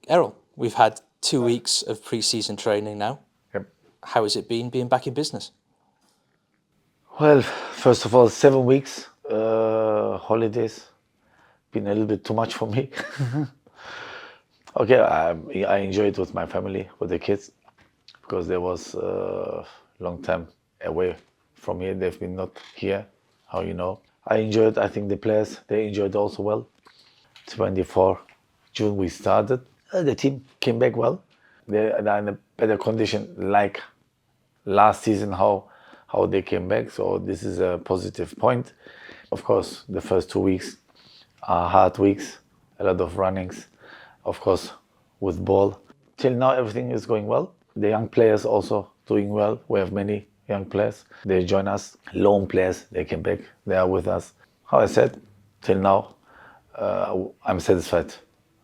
Erol, we've had 2 weeks of pre-season training now. Yep. How has it been being back in business? Well, first of all, 7 weeks holidays been a little bit too much for me. Okay, I enjoyed it with my family, with the kids, because there was a long time away from here. They've been not here, how you know. I enjoyed. I think the players they enjoyed also well. 24 June we started. The team came back well. They are in a better condition like last season how they came back. So this is a positive point. Of course, the first 2 weeks are hard weeks, a lot of runnings, of course, with ball. Till now, everything is going well. The young players also doing well. We have many young players. They join us. Loan players, they came back. They are with us. How I said, till now, I'm satisfied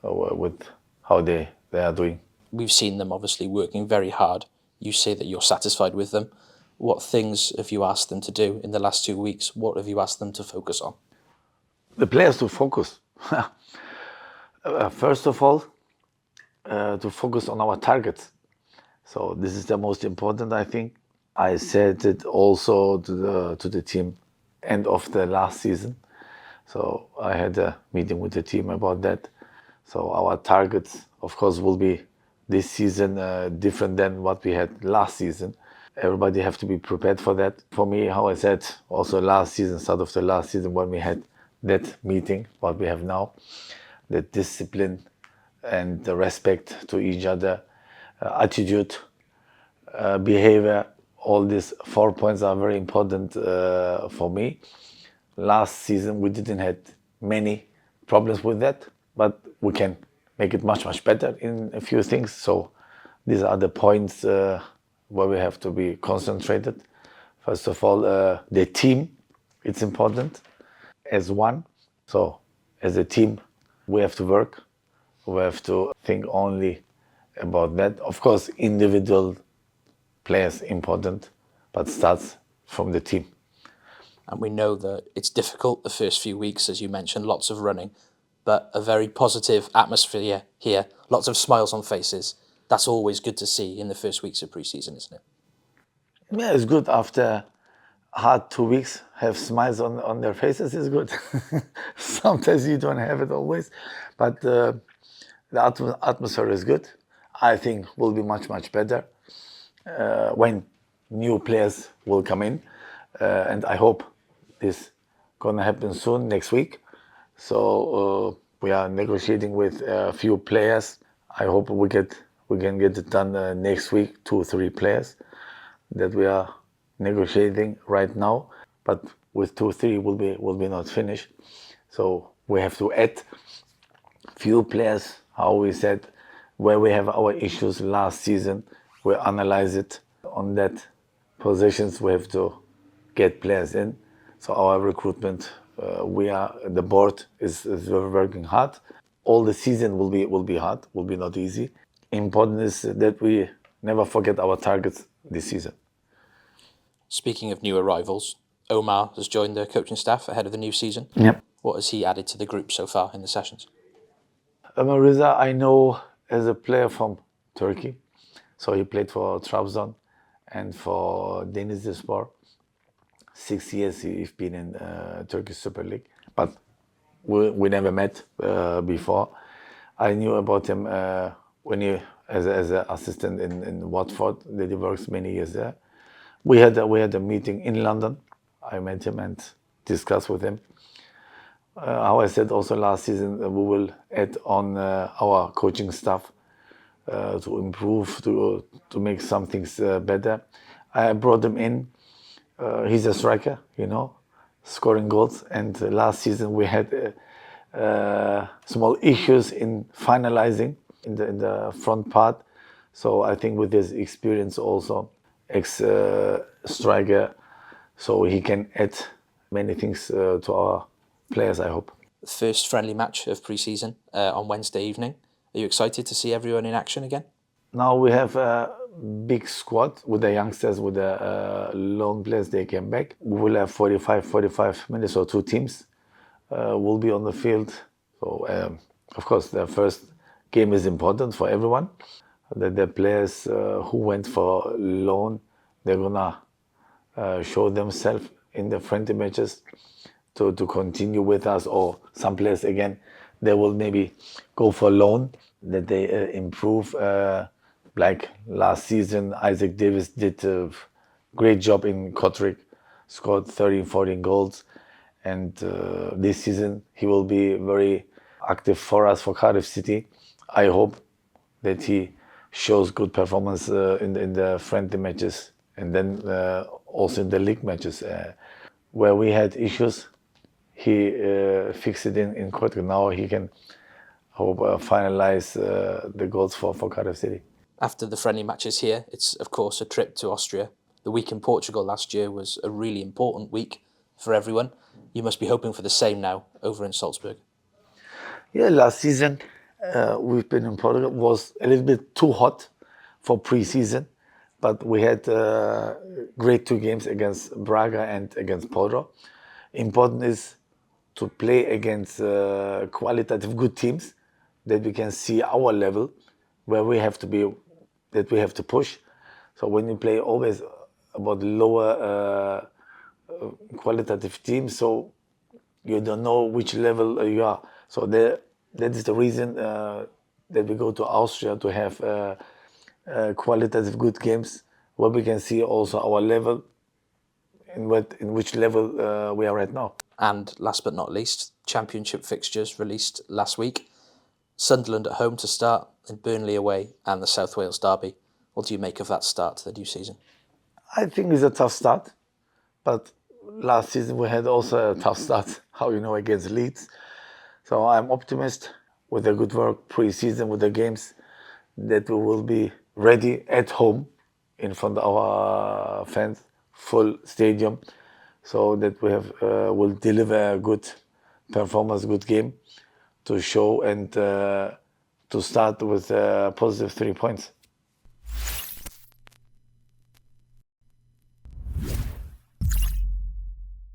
with how they are doing. We've seen them obviously working very hard. You say that you're satisfied with them. What things have you asked them to do in the last 2 weeks? What have you asked them to focus on? The players to focus. First of all, to focus on our targets. So this is the most important, I think. I said it also to the team end of the last season. So I had a meeting with the team about that. So our targets, of course, will be this season different than what we had last season. Everybody have to be prepared for that. For me, how I said, also last season, start of the last season when we had that meeting, what we have now, the discipline and the respect to each other, attitude, behavior, all these 4 points are very important for me. Last season, we didn't have many problems with that, but we can make it much, much better in a few things. So these are the points where we have to be concentrated. First of all, the team, it's important as one. So as a team, we have to work. We have to think only about that. Of course, individual players important, but starts from the team. And we know that it's difficult the first few weeks, as you mentioned, lots of running, but a very positive atmosphere here, lots of smiles on faces. That's always good to see in the first weeks of pre-season, isn't it? Yeah, it's good after hard 2 weeks, have smiles on their faces is good. Sometimes you don't have it always, but the atmosphere is good. I think will be much, much better when new players will come in. And I hope this gonna happen soon, next week. So we are negotiating with a few players. I hope we can get it done next week, 2-3 players that we are negotiating right now. But with 2-3 will be not finished. So we have to add few players, how we said, where we have our issues last season. We analyze it on that positions. We have to get players in. So our recruitment, the board is working hard. All the season will be hard, will be not easy. Important is that we never forget our targets this season. Speaking of new arrivals, Omar has joined the coaching staff ahead of the new season. Yep. What has he added to the group so far in the sessions? Omar Rıza, I know as a player from Turkey. So he played for Trabzon and for Denizlispor. 6 years he's been in Turkish Super League, but we never met before. I knew about him when he as an assistant in Watford. That he works many years there. We had a meeting in London. I met him and discussed with him. How I said also last season, we will add on our coaching staff to improve, to make some things better. I brought him in. He's a striker, scoring goals. And last season we had small issues in finalizing in the front part. So I think with his experience also, ex-striker, so he can add many things to our players, I hope. First friendly match of pre-season on Wednesday evening. Are you excited to see everyone in action again? Now we have a big squad with the youngsters, with the loan players. They came back. We will have 45 minutes, or 2 teams will be on the field. So of course the first game is important for everyone. That the players who went for loan, they're gonna show themselves in the friendly matches to continue with us, or some players again, they will maybe go for loan, that they improve. Like last season, Isaac Davis did a great job in Kotrick, scored 13, 14 goals. And this season, he will be very active for us, for Cardiff City. I hope that he shows good performance in the friendly matches, and then also in the league matches. Where we had issues, he fixed it in Kotrick. Now he can hope finalize the goals for Cardiff City. After the friendly matches here, it's of course a trip to Austria. The week in Portugal last year was a really important week for everyone. You must be hoping for the same now over in Salzburg. Yeah, last season we've been in Portugal, was a little bit too hot for pre-season, but we had great 2 games against Braga and against Porto. Important is to play against qualitative good teams, that we can see our level, where we have to be, that we have to push. So when you play always about lower qualitative teams, so you don't know which level you are. So that is the reason that we go to Austria, to have qualitative good games, where we can see also our level, in which level we are right now. And last but not least, Championship fixtures released last week. Sunderland at home to start, and Burnley away, and the South Wales derby. What do you make of that start to the new season? I think it's a tough start, but last season we had also a tough start, against Leeds. So I'm optimist with the good work pre-season with the games, that we will be ready at home in front of our fans, full stadium, so that we will deliver a good performance, good game to show, and to start with positive 3 points.